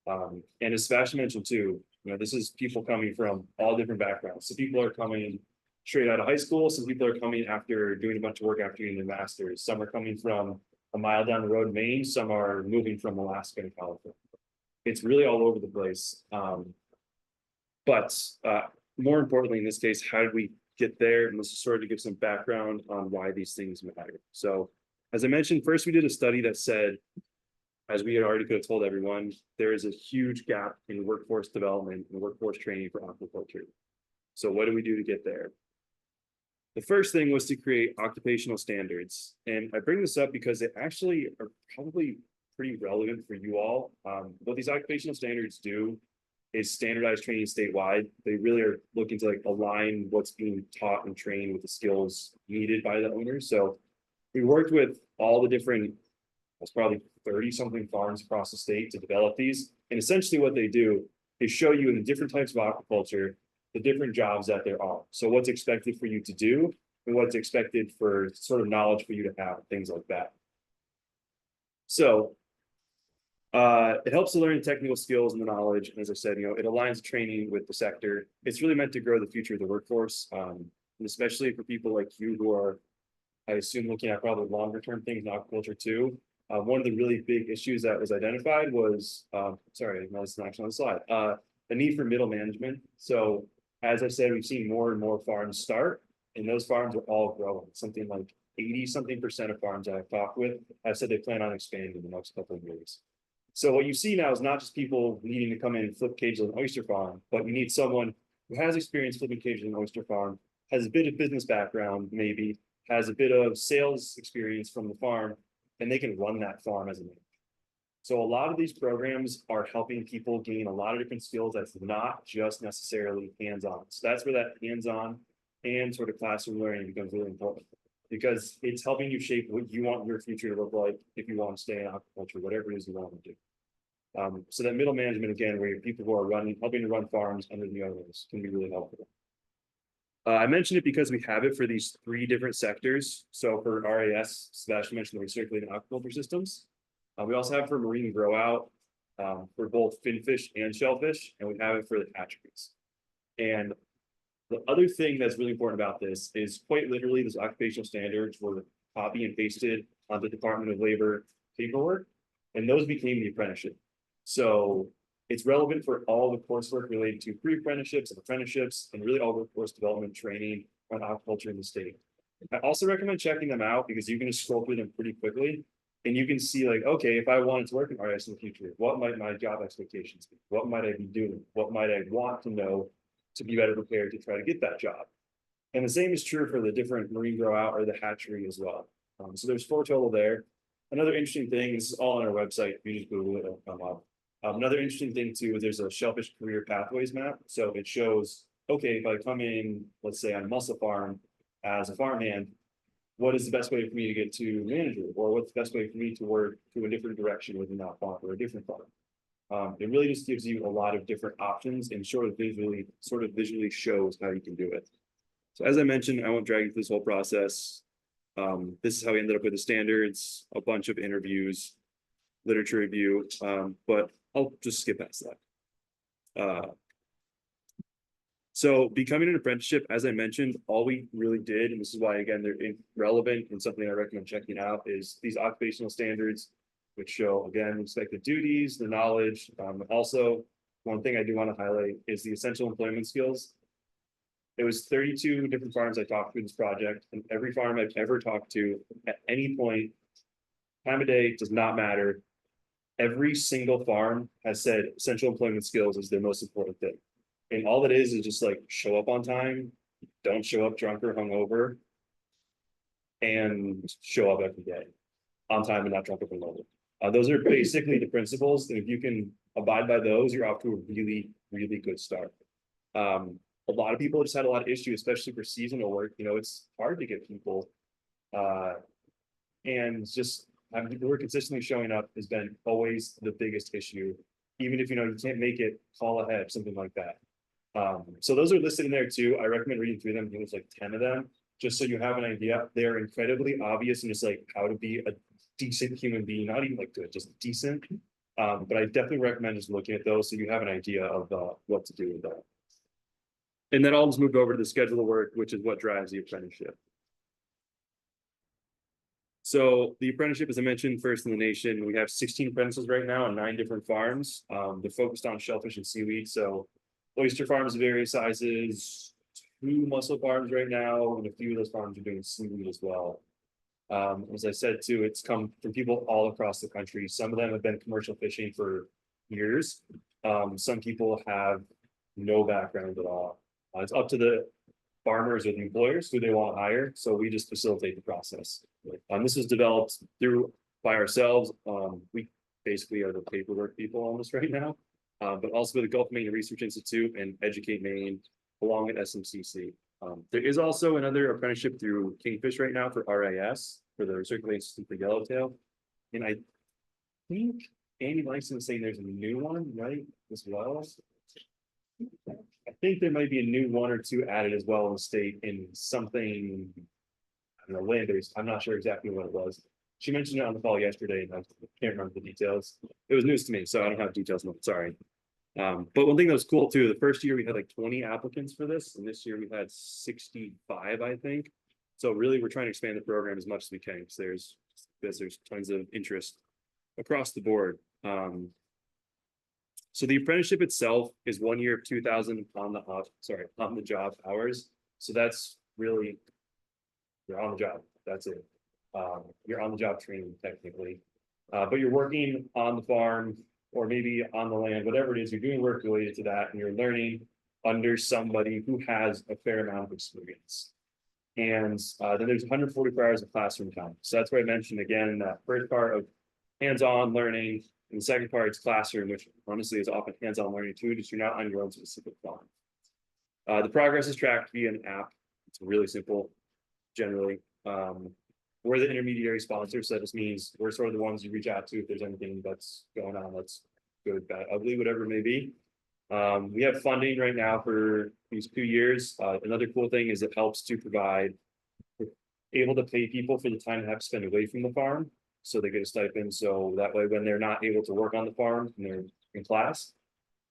And as Sebastian mentioned too, this is people coming from all different backgrounds. So people are coming straight out of high school. Some people are coming after doing a bunch of work after getting their master's. Some are coming from a mile down the road in Maine. Some are moving from Alaska and California. It's really all over the place. But more importantly, in this case, how did we get there? And this is sort of to give some background on why these things matter. So as I mentioned, first we did a study that said, as we had already could have told everyone, there is a huge gap in workforce development and workforce training for aquaculture. So what do we do to get there? The first thing was to create occupational standards. And I bring this up because they actually are probably pretty relevant for you all. What these occupational standards do is standardized training statewide. They really are looking to align what's being taught and trained with the skills needed by the owners. So we worked with all the different, that's probably 30 something farms across the state to develop these. And essentially what they do is show you in the different types of aquaculture, the different jobs that there are. So what's expected for you to do and what's expected for sort of knowledge for you to have, things like that. So it helps to learn technical skills and the knowledge. And as I said, it aligns training with the sector. It's really meant to grow the future of the workforce, and especially for people like you who are, I assume, looking at probably longer term things in aquaculture too. One of the really big issues that was identified was, sorry, no, it's not actually on the slide, the need for middle management. So as I said, we've seen more and more farms start, and those farms are all growing. Something like 80-something% of farms that I've talked with have said they plan on expanding in the next couple of years. So what you see now is not just people needing to come in and flip cages on an oyster farm, but you need someone who has experience flipping cages on an oyster farm, has a bit of business background, maybe, has a bit of sales experience from the farm, and they can run that farm as a manager. So a lot of these programs are helping people gain a lot of different skills that's not just necessarily hands-on. So that's where that hands-on and sort of classroom learning becomes really important, because it's helping you shape what you want your future to look like if you want to stay in aquaculture, whatever it is you want to do. So that middle management, again, where people who are helping to run farms under the owners can be really helpful. I mentioned it because we have it for these 3 different sectors. So for RAS, Sebastian mentioned the recirculating aquaculture systems. We also have it for marine grow out, for both finfish and shellfish, and we have it for the hatcheries. And the other thing that's really important about this is quite literally those occupational standards were copy and pasted on the Department of Labor paperwork, and those became the apprenticeship. So it's relevant for all the coursework related to pre-apprenticeships and apprenticeships and really all workforce development training on aquaculture in the state. I also recommend checking them out because you can just scroll through them pretty quickly. And you can see okay, if I wanted to work in RIS in the future, what might my job expectations be? What might I be doing? What might I want to know to be better prepared to try to get that job? And the same is true for the different marine grow out or the hatchery as well. So there's 4 total there. Another interesting thing, this is all on our website. You just Google it, it'll come up. Another interesting thing too, is there's a shellfish career pathways map. So it shows, okay, if I come in, let's say on a mussel farm as a farmhand, what is the best way for me to get to manager? Or what's the best way for me to work to a different direction within that farm or a different farm? It really just gives you a lot of different options and sort of visually shows how you can do it. So as I mentioned, I won't drag you through this whole process. This is how we ended up with the standards, a bunch of interviews, literature review, but I'll just skip past that. So becoming an apprenticeship, as I mentioned, all we really did, and this is why, again, they're relevant and something I recommend checking out, is these occupational standards, which show, again, expected duties, the knowledge. Also, one thing I do want to highlight is the essential employment skills. It was 32 different farms I talked through this project, and every farm I've ever talked to at any point, time of day does not matter. Every single farm has said essential employment skills is their most important thing. And all it is just like show up on time, don't show up drunk or hungover, and show up every day on time and not drunk or hungover. Those are basically the principles. And if you can abide by those, you're off to a really, really good start. A lot of people just had a lot of issues, especially for seasonal work. You know, it's hard to get people, and just having people who are consistently showing up has been always the biggest issue. Even if you know you can't make it, call ahead, something like that. So those are listed in there too. I recommend reading through them. I think there's like 10 of them, just so you have an idea. They're incredibly obvious and just like how to be a decent human being, not even like good, just decent. But I definitely recommend just looking at those so you have an idea of what to do with that. And then I'll just move over to the schedule of work, which is what drives the apprenticeship. So the apprenticeship, as I mentioned, first in the nation. We have 16 apprentices right now on 9 different farms. They're focused on shellfish and seaweed. So oyster farms of various sizes, 2 mussel farms right now, and a few of those farms are doing seaweed as well. As I said too, it's come from people all across the country. Some of them have been commercial fishing for years. Some people have no background at all. It's up to the farmers or the employers who they want to hire. So we just facilitate the process. This is developed by ourselves. We basically are the paperwork people on this right now, but also with the Gulf Maine Research Institute and Educate Maine, along with SMCC. There is also another apprenticeship through Kingfish right now for RIS, for the recirculating system for yellowtail. And I think Andy Langston is saying there's a new one, right, as well. I think there might be a new 1 or 2 added as well in the state in something, I don't know, land-based. I'm not sure exactly what it was. She mentioned it on the call yesterday, and I can't remember the details. It was news to me, so I don't have details. No, sorry. But one thing that was cool too, the first year we had like 20 applicants for this, and this year we had 65, I think. So really, we're trying to expand the program as much as we can because there's tons of interest across the board. So the apprenticeship itself is 1 year of 2,000 on the job hours. So that's really, you're on the job. That's it. You're on the job training technically, but you're working on the farm or maybe on the land, whatever it is, you're doing work related to that, and you're learning under somebody who has a fair amount of experience. And then there's 144 hours of classroom time. So that's where I mentioned again, that first part of hands-on learning. And the second part is classroom, which honestly is often hands-on learning too, just you're not on your own specific farm. The progress is tracked via an app. It's really simple, generally. We're the intermediary sponsor, so that just means we're sort of the ones you reach out to if there's anything that's going on that's good, bad, ugly, whatever it may be. We have funding right now for these 2 years. Another cool thing is it helps to provide, we're able to pay people for the time they have to spend away from the farm. So they get a stipend. So that way, when they're not able to work on the farm and they're in class,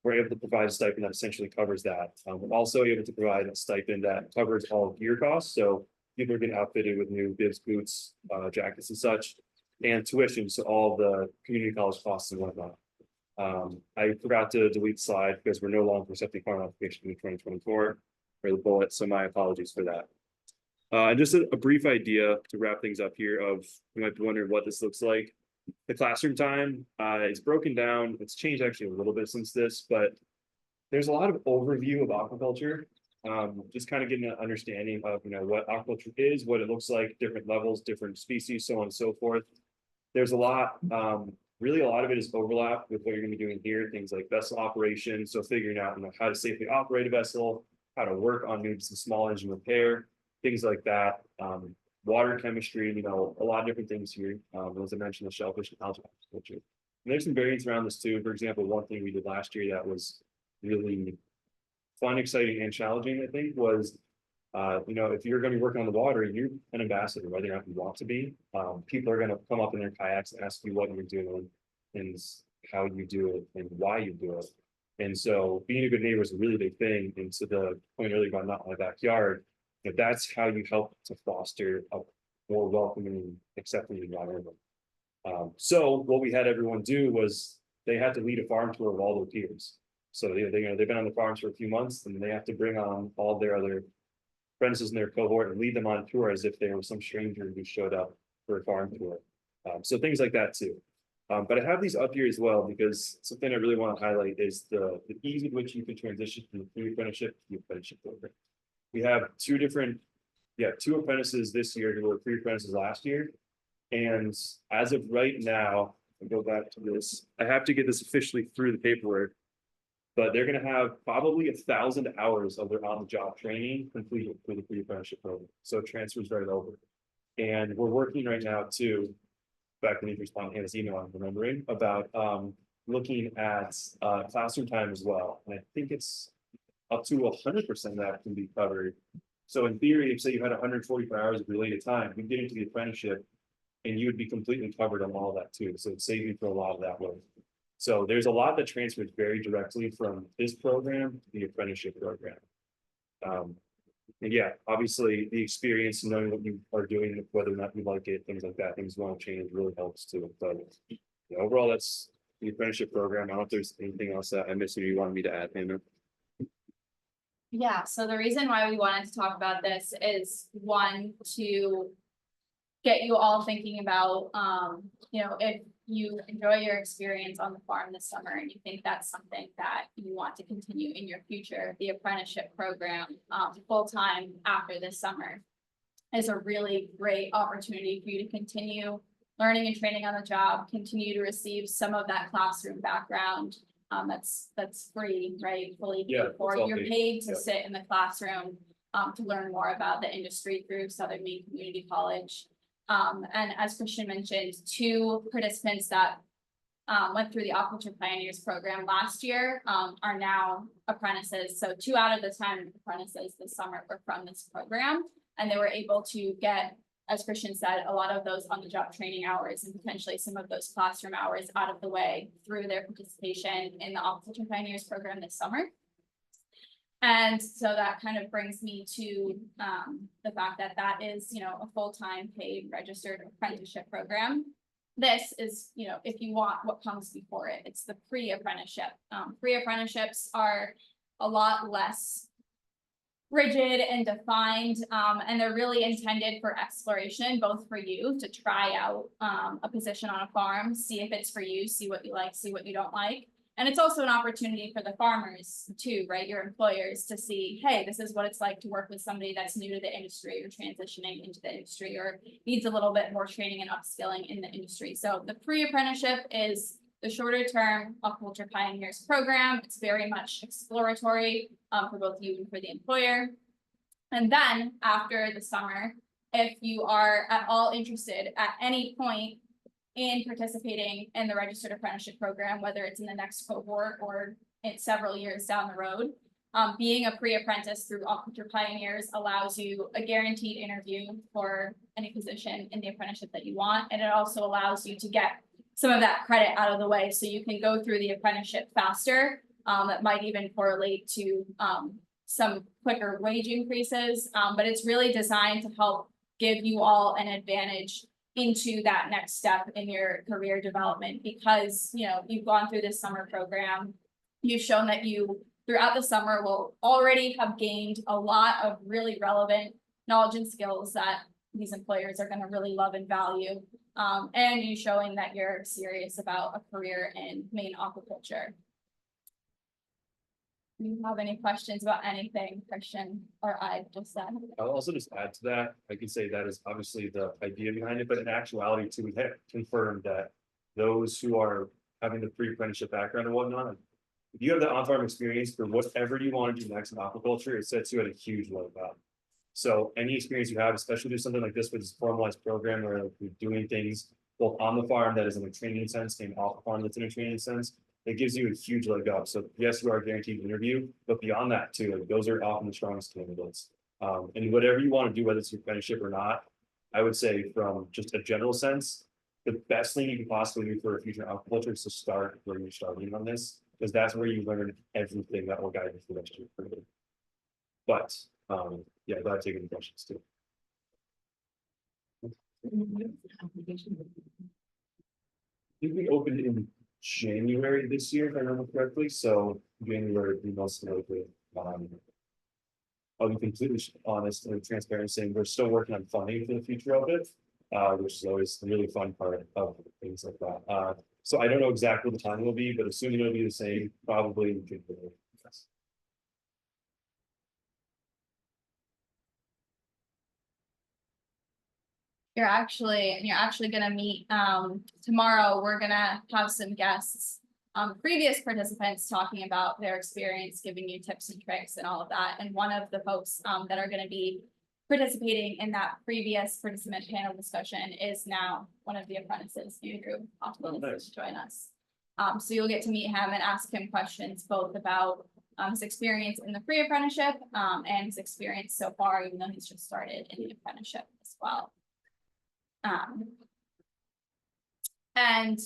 we're able to provide a stipend that essentially covers that. We're also able to provide a stipend that covers all gear costs. So people are getting outfitted with new bibs, boots, jackets and such, and tuition. So all the community college costs and whatnot. I forgot to delete the slide because we're no longer accepting farm application in 2024 for the bullet. So my apologies for that. Just a brief idea to wrap things up here of, you might be wondering what this looks like. The classroom time, it's broken down. It's changed actually a little bit since this, but there's a lot of overview of aquaculture. Just kind of getting an understanding of, what aquaculture is, what it looks like, different levels, different species, so on and so forth. There's a lot, really a lot of it is overlap with what you're gonna be doing here, things like vessel operation. So figuring out, how to safely operate a vessel, how to work on maybe some small engine repair, things like that. Water chemistry, a lot of different things here. As I mentioned, the shellfish and algae aquaculture. And there's some variants around this too. For example, one thing we did last year that was really fun, exciting, and challenging, I think, was if you're going to be working on the water, you're an ambassador, whether or not you want to be. People are going to come up in their kayaks and ask you what you're doing and how you do it and why you do it. And so being a good neighbor is a really big thing. And to the point earlier about not my backyard, that's how you help to foster a more welcoming, accepting environment. So what we had everyone do was they had to lead a farm tour of all their peers. So they've been on the farms for a few months, and they have to bring on all their other apprentices in their cohort and lead them on tour as if they were some stranger who showed up for a farm tour. So things like that too. But I have these up here as well because something I really want to highlight is the ease with which you can transition from the pre-apprenticeship to the apprenticeship program. We have two apprentices this year who were pre-apprentices last year. And as of right now, I'll go back to this. I have to get this officially through the paperwork, but they're going to have probably 1,000 hours of their on-the-job training completed for the pre-apprenticeship program. So it transfers right over. And we're working right now too, back when you respond to Hannah's email, I'm remembering, about looking at classroom time as well. And I think it's up to 100% that can be covered. So in theory, if say you had 145 hours of related time, you get into the apprenticeship and you would be completely covered on all of that too. So it's saving for a lot of that work. So there's a lot that transfers very directly from this program to the apprenticeship program. And yeah, obviously the experience, knowing what you are doing, whether or not you like it, things like that, things won't change, really helps too. But yeah, overall, that's the apprenticeship program. I don't know if there's anything else that I missed or you wanted me to add, Hannah. Yeah, so the reason why we wanted to talk about this is one, to get you all thinking about, if you enjoy your experience on the farm this summer and you think that's something that you want to continue in your future, the apprenticeship program full-time after this summer is a really great opportunity for you to continue learning and training on the job, continue to receive some of that classroom background. That's free, right? Fully paid for. You're paid to sit in the classroom to learn more about the industry through Southern Maine Community College. And as Christian mentioned, 2 participants that went through the Aquaculture Pioneers Program last year are now apprentices. So 2 out of the 10 apprentices this summer were from this program, and they were able to get, as Christian said, a lot of those on-the-job training hours and potentially some of those classroom hours out of the way through their participation in the Aquaculture Pioneers Program this summer. And so that kind of brings me to the fact that that is, a full-time paid registered apprenticeship program. This is, if you want what comes before it, it's the pre-apprenticeship. Pre-apprenticeships are a lot less rigid and defined, and they're really intended for exploration, both for you to try out a position on a farm, see if it's for you, see what you like, see what you don't like. And it's also an opportunity for the farmers too, right? Your employers to see, hey, this is what it's like to work with somebody that's new to the industry or transitioning into the industry or needs a little bit more training and upskilling in the industry. So the pre-apprenticeship is the shorter term Aquaculture Pioneers Program. It's very much exploratory for both you and for the employer. And then after the summer, if you are at all interested at any point in participating in the registered apprenticeship program, whether it's in the next cohort or it's several years down the road, being a pre-apprentice through Aquaculture Pioneers allows you a guaranteed interview for any position in the apprenticeship that you want. And it also allows you to get some of that credit out of the way so you can go through the apprenticeship faster. That might even correlate to some quicker wage increases, but it's really designed to help give you all an advantage into that next step in your career development, because you've gone through this summer program. You've shown that you throughout the summer will already have gained a lot of really relevant knowledge and skills that these employers are going to really love and value, and you showing that you're serious about a career in Maine aquaculture. Do you have any questions about anything Christian or I just said? I'll also just add to that. I can say that is obviously the idea behind it, but in actuality too, we have confirmed that those who are having the pre-apprenticeship background and whatnot, if you have the on-farm experience for whatever you want to do next in aquaculture, it sets you at a huge leg up. So any experience you have, especially do something like this with this formalized program where you're doing things both on the farm that is in a training sense and off the farm that's in a training sense. It gives you a huge leg up. So yes, you are guaranteed an interview, but beyond that too, like those are often the strongest candidates. And whatever you want to do, whether it's your apprenticeship or not, I would say from just a general sense, the best thing you can possibly do for a future aquaculture is to start where you're starting on this, because that's where you learn everything that will guide you for the rest of your career. But yeah, glad to take any questions too. I think we opened in January this year, if I remember correctly, so January would be most likely. I'll be completely honest and transparent saying we're still working on funding for the future of it, which is always the really fun part of things like that. So I don't know exactly what the time will be, but assuming it'll be the same, probably in January. Yes. You're actually gonna meet, tomorrow, we're gonna have some guests. Previous participants talking about their experience, giving you tips and tricks and all of that, and one of the folks, that are gonna be participating in that previous participant panel discussion is now one of the apprentices who grew Nice. to join us. So you'll get to meet him and ask him questions both about, his experience in the pre-apprenticeship, and his experience so far, even though he's just started in the apprenticeship as well. And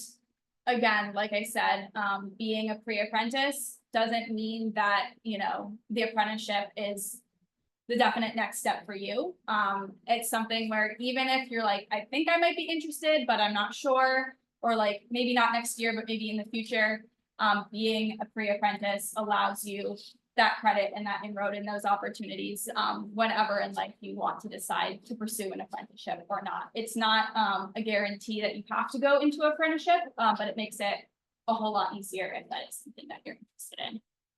again, like I said, being a pre-apprentice doesn't mean that, you know, the apprenticeship is the definite next step for you. It's something where even if you're like, I think I might be interested, but I'm not sure, or like maybe not next year, but maybe in the future, being a pre-apprentice allows you that credit and that inroad in those opportunities, whenever in life you want to decide to pursue an apprenticeship or not. It's not a guarantee that you have to go into apprenticeship, but it makes it a whole lot easier if that is something that you're interested in.